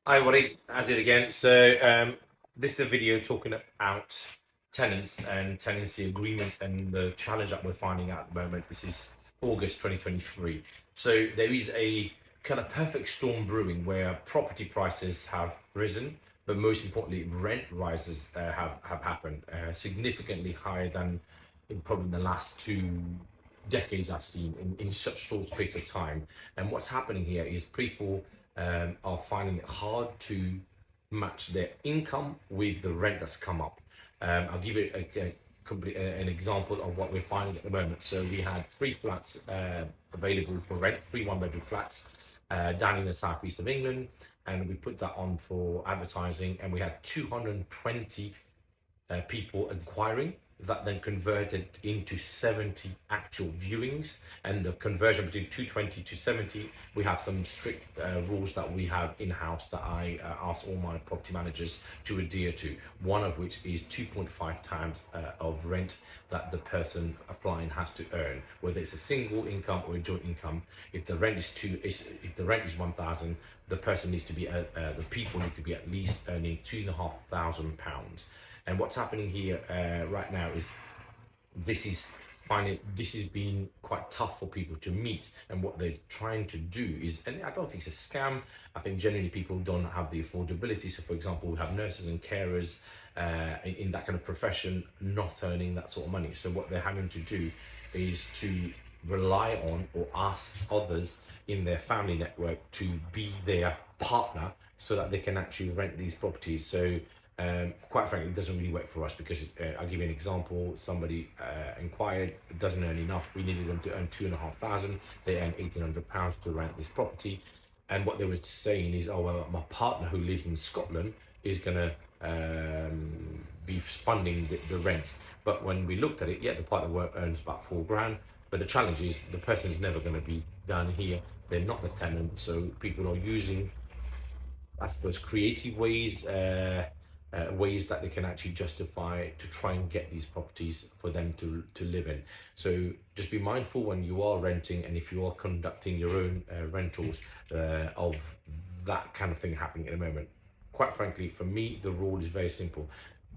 Hi, Waddy. As it again. So, this is a video talking about tenants and tenancy agreement and the challenge that we're finding out at the moment. This is August 2023. So, there is a kind of perfect storm brewing where property prices have risen, but most importantly, rent rises have happened significantly higher than in probably the last 2 decades I've seen in such short space of time. And what's happening here is people are finding it hard to match their income with the rent that's come up. I'll give you an example of what we're finding at the moment. So we had 3 flats available for rent, 3 1-bedroom flats down in the southeast of England, and we put that on for advertising, and we had 220 people inquiring. That then converted into 70 actual viewings, and the conversion between 220 to 70, we have some strict rules that we have in-house that I ask all my property managers to adhere to, one of which is 2.5 times of rent that the person applying has to earn, whether it's a single income or a joint income. If the rent is 1,000, the person needs to be the people need to be at least earning £2,500. And what's happening here right now is this is being quite tough for people to meet. And what they're trying to do is, and I don't think it's a scam, I think generally people don't have the affordability. So for example, we have nurses and carers in that kind of profession not earning that sort of money. So what they're having to do is to rely on or ask others in their family network to be their partner so that they can actually rent these properties. So quite frankly, it doesn't really work for us because I'll give you an example. Somebody inquired, doesn't earn enough. We needed them to earn 2,500. They earn £1,800 to rent this property. And what they were saying is, oh, well, my partner who lives in Scotland is going to be funding the rent. But when we looked at it, yeah, the partner earns about 4 grand. But the challenge is the person is never going to be done here. They're not the tenant. So people are using, I suppose, creative ways that they can actually justify to try and get these properties for them to live in. So just be mindful when you are renting, and if you are conducting your own rentals, of that kind of thing happening at the moment. Quite frankly, for me, the rule is very simple.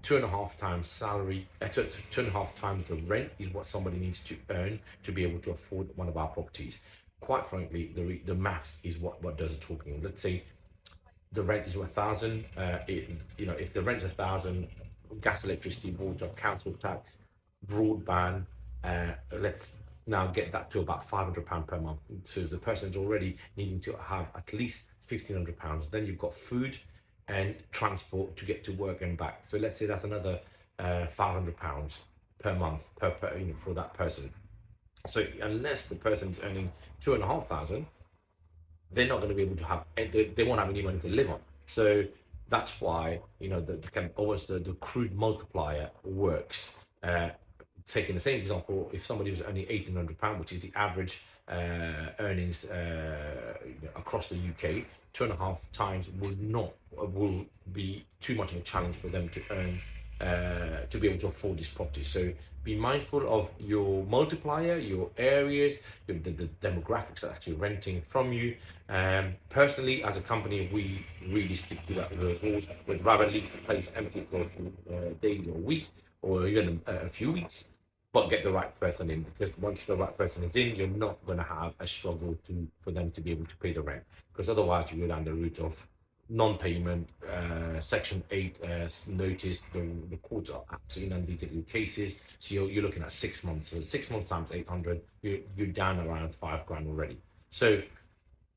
2.5 times salary, 2.5 times the rent is what somebody needs to earn to be able to afford one of our properties. Quite frankly, the maths is what does the talking. Let's say the rent is 1,000. If the rent's 1,000, gas, electricity, water, council tax, broadband, let's now get that to about £500 per month. So the person's already needing to have at least £1,500. Then you've got food and transport to get to work and back. So let's say that's another £500 per month for that person. So unless the person's earning 2,500, they're not going to be able to have, they won't have any money to live on. So that's why, the kind of almost the crude multiplier works. Taking the same example, if somebody was earning £1,800, which is the average earnings across the UK, 2.5 times will be too much of a challenge for them to earn, to be able to afford this property. So be mindful of your multiplier, your areas, the demographics that are actually renting from you. Personally, as a company, we really stick to those rules. We'd rather leave the place empty for a few days or a week, or even a few weeks, but get the right person in, because once the right person is in, you're not going to have a struggle for them to be able to pay the rent, because otherwise you go down the route of non-payment, Section 8 notice. The courts are absolutely inundated with cases. So you're looking at 6 months. So 6 months times 800, you're down around 5 grand already. So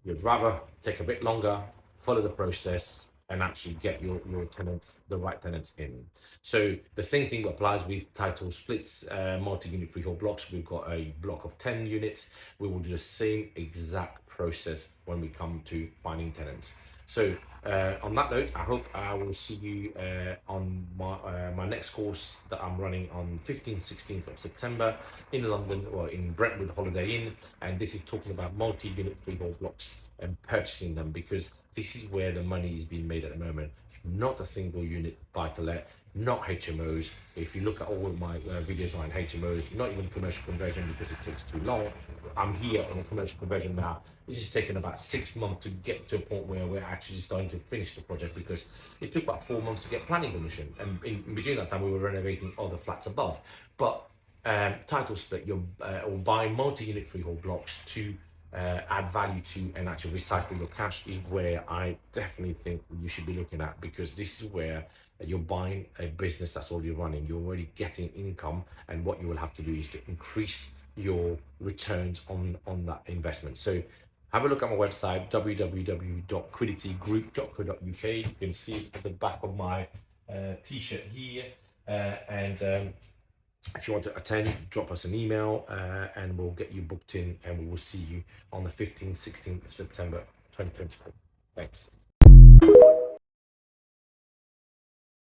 you'd rather take a bit longer, follow the process, and actually get your tenants, the right tenants in. So the same thing applies with title splits, multi-unit freehold blocks. We've got a block of 10 units. We will do the same exact process when we come to finding tenants. So on that note, I hope I will see you on my next course that I'm running on 15th, 16th of September in London, or in Brentwood Holiday Inn. And this is talking about multi-unit freehold blocks and purchasing them, because this is where the money is being made at the moment. Not a single unit buy-to-let, not HMOs. If you look at all of my videos on HMOs, not even commercial conversion, because it takes too long. I'm here on a commercial conversion now. It's just taken about 6 months to get to a point where we're actually starting to finish the project, because it took about 4 months to get planning permission, and in between that time we were renovating other flats above. But title split, you're or buying multi-unit freehold blocks to add value to and actually recycle your cash, is where I definitely think you should be looking at, because this is where you're buying a business that's already running. You're already getting income, and what you will have to do is to increase your returns on that investment. So have a look at my website, www.quiditygroup.co.uk. You can see it at the back of my t-shirt here, and if you want to attend, drop us an email, and we'll get you booked in, and we will see you on the 15th, 16th of September 2024. Thanks.